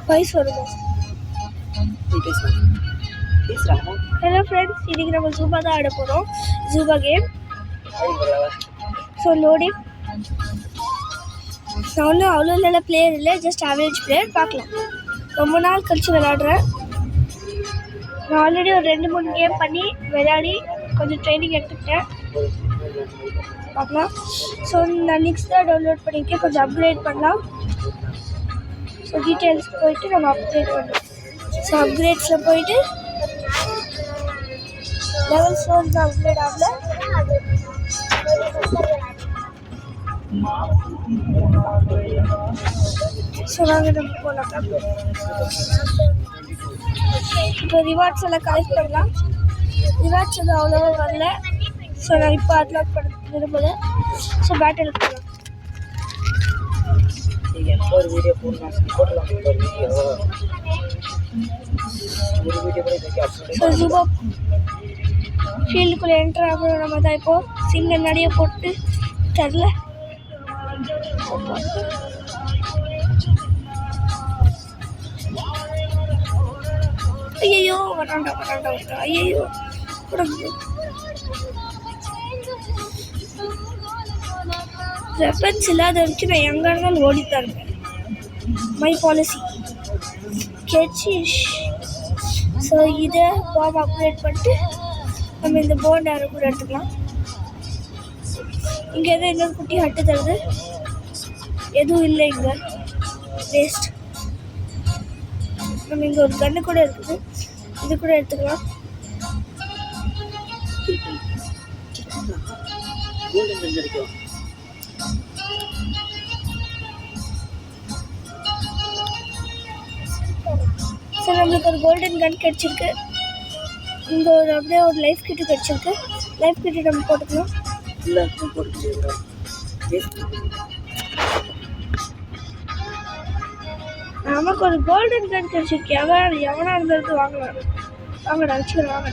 Voice வருமா? Hello friends, இன்றைக்கி நம்ம ஜூபா தான் ஆட போகிறோம். Juba game. So loading. நான் ஒன்றும் அவ்வளோ நல்ல பிளேயர் இல்லை, ஜஸ்ட் ஆவரேஜ் பிளேயர். பார்க்கலாம். ரொம்ப நாள் கழித்து விளையாடுறேன். நான் ஆல்ரெடி ஒரு 2-3 கேம் பண்ணி விளையாடி கொஞ்சம் ட்ரைனிங் எடுத்துக்கிட்டேன். பார்க்கலாம். ஸோ நான் நெக்ஸ்ட் தான் டவுன்லோட் பண்ணியிருக்கேன். கொஞ்சம் அப்கிரேட் பண்ணலாம். ஸோ டீட்டெயில்ஸ் போயிட்டு நம்ம அப்கிரேட் பண்ணலாம். ஸோ அப்கிரேட்ஸில் போயிட்டு லெவல்ஸ் வந்து அப்கிரேட் ஆகல. ஸோ நாங்கள் நம்ம போகலாம். இப்போ ரிவார்ட்ஸ் எல்லாம் கலெக்ட் பண்ணலாம். ரிவார்ட்ஸ் வந்து அவ்வளோவா வரல. ஸோ நான் இப்போ அட்லாக் பண்ண விரும்பல. ஸோ பேட்டில் போகலாம். ஸோ ஜூபா ஃபீல்டுக்குள்ளே என்ட்ரு ஆகணும். நம்ம தான் இப்போது சிங்கிள் நடைய போட்டு தரல. ஐயோ வராண்டா. ஐயோ வெப்பன்ஸ் இல்லாத வரைக்கும் நான் எங்கே இருந்தாலும் ஓடித்தான் இருப்பேன். மை பாலிசி கேட்சிஷ். ஸோ இதை பாம் அப்கிரேட் பண்ணிட்டு நம்ம இந்த போன் ஆரோ கூட எடுத்துக்கலாம். இங்கே எதுவும் இன்னொரு குட்டி ஹட்டு தருது. எதுவும் இல்லை இங்கே. வேஸ்ட். நம்ம இங்கே ஒரு கன்று கூட இருக்குது. இது கூட எடுத்துக்கலாம். ஸோ நம்மளுக்கு ஒரு கோல்டன் கன் கிடச்சிருக்கு. இங்கே ஒரு அப்படியே ஒரு லைஃப் கிட்டு கிடச்சிருக்கு. லைஃப் கிட்டு நம்ம போட்டுக்கலாம். நமக்கு ஒரு கோல்டன் கன் கிடச்சிருக்கு. எவனா இருந்தது வாங்கடா வச்சுக்கலாம்.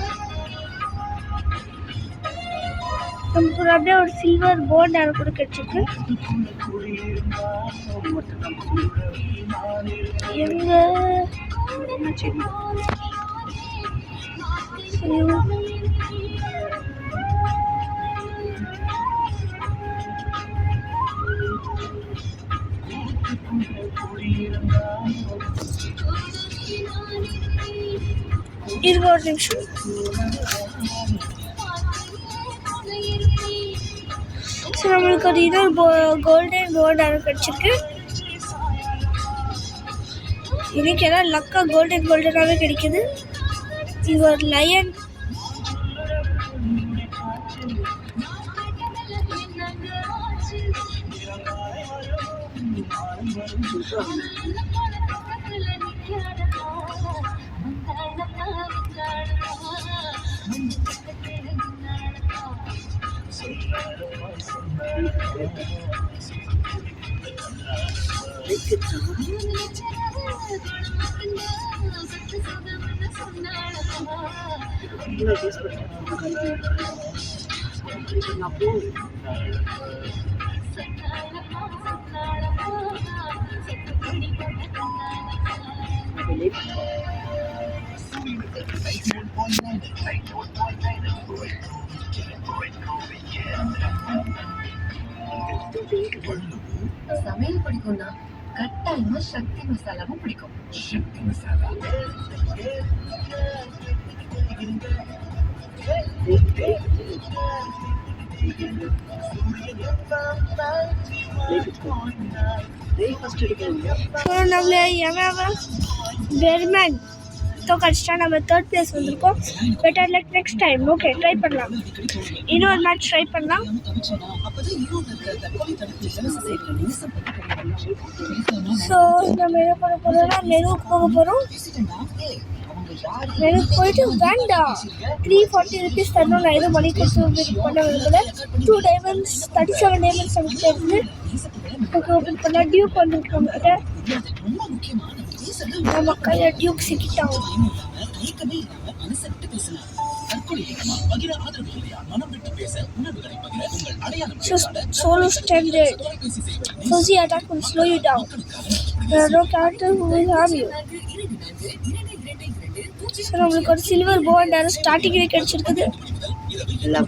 நமக்கு ஒரு அப்படியே ஒரு சில்வர் போன் ஆரோ கூட கிடச்சிருக்கு. எங்க இருங்க ஒரு நிமிஷம். ஸோ நம்மளுக்கு ஒரு இன்னொரு கோல்டன் போன் ஆரோ கிடச்சிருக்கு. இன்னைக்கு எல்லாம் லக்கா கோல்டனாகவே கிடைக்குது. இது ஒரு லயன். சமையல் பிடிக்கும்னா கட்டாயமா சக்தி மசாலாவும் பிடிக்கும். சக்தி மசாலா நம்மள பெர்மேன் கடிச்சிட்டா நம்ம 3rd பிளேஸ் வந்திருக்கோம். Better luck next time. Okay, try பண்ணலாம். இன்னொரு மேட்ச் ட்ரை பண்ணலாம். ஸோ நம்ம என்ன பண்ண போகிறோம்னா மெனுக்கு போக போகிறோம். மெனுக்கு போயிட்டு வேண்டாம் 340 rupees தரணும். நான் எதுவும் மணி கொடுத்து பண்ண விரும்பல. 2 diamonds 37 diamonds நம்மகிட்ட இருக்குது. ஓப்பன் பண்ணால் டியூக் வந்துருக்கு நம்மகிட்ட. நம்ம கையில் Duke சிக்கிட்டாங்க. Solo standard. Fuzzy attack will slow you down. There are no characters who will harm you. So நம்மளுக்கு ஒரு சில்வர் போ அண்ட் அது ஸ்டார்டிங்லேயே கிடச்சிருக்குது. எல்லாம்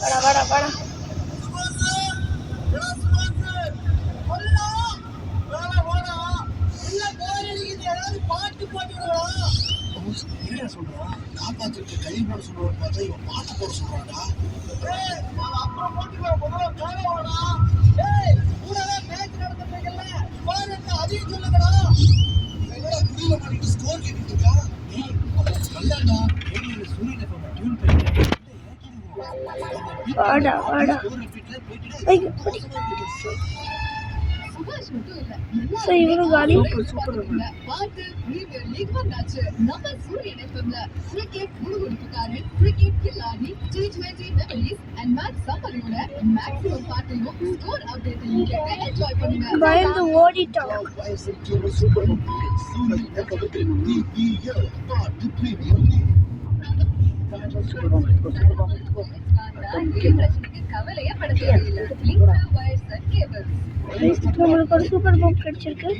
வாடா வாடா வாடா. வாடா வாடா. ஐயோ, பிடி. சுபாஷ் மட்டும் இல்ல, ஸோ இவரும் காலி. பாட்டு பிரீமியர் லீக் வந்தாச்சு. நம்ம சூரியன் எஃப்எம்ல கிரிக்கெட் குடுகுடுப்புக்காரன், கிரிக்கெட் கில்லாடி, T20 மெமரிஸ் அண்ட் மேட்ச் சம்மரியோட மேக்ஸிமம் பாட்டையும் ஸ்கோர் அப்டேட்டையும் கேட்டு என்ஜாய் பண்ணுங்க. பயந்து ஓடிட்டான். கவலையே பட தேவையில்லை. Link wires and cables. நம்மளுக்கு ஒரு சூப்பர் புக் கிடைச்சிருக்கு.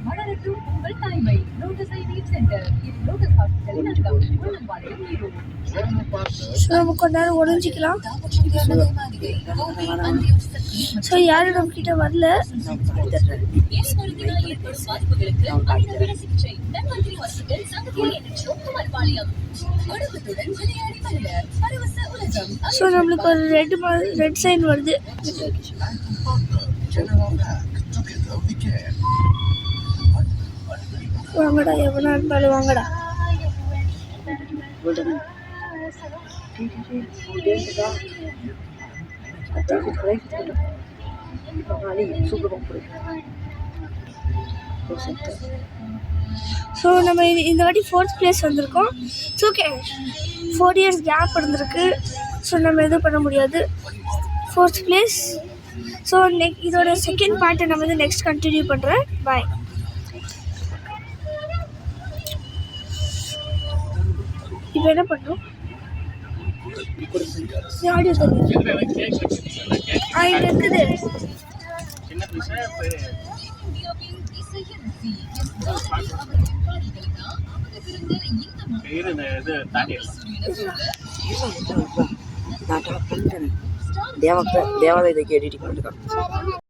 மலரட்டும் உங்கள் தாய்மை. Lotus I need centre. இது லோட்டஸ் ஹாஸ்பிட்டல் நடுக்கம். உள்ளம்பாளையம் ஈரோடு. ஸோ நம்ம கொஞ்ச நேரம் ஒழிஞ்சிக்கலாம். ஸோ யாரும் நம்ம கிட்ட வரல. ஸோ நம்மளுக்கு ஒரு ரெட் சைன் வருது. வாங்கடா, எவனா இருந்தாலும் வாங்கடா. ஸோ நம்ம இந்த வாட்டி 4th பிளேஸ் வந்திருக்கோம். ஸோ ஓகே, 4 இயர்ஸ் கேப் இருந்திருக்கு. ஸோ நம்ம எதுவும் பண்ண முடியாது. 4th place. ஸோ இதோட செகண்ட் பார்ட்டை நம்ம வந்து நெக்ஸ்ட் கண்டினியூ பண்ணுறேன். பாய். இப்போ என்ன பண்ணோம்? ஆடியோ தெரியும். இங்கே இருக்குது. தேவதை எடிட்டிங் பண்ணிருக்காங்க.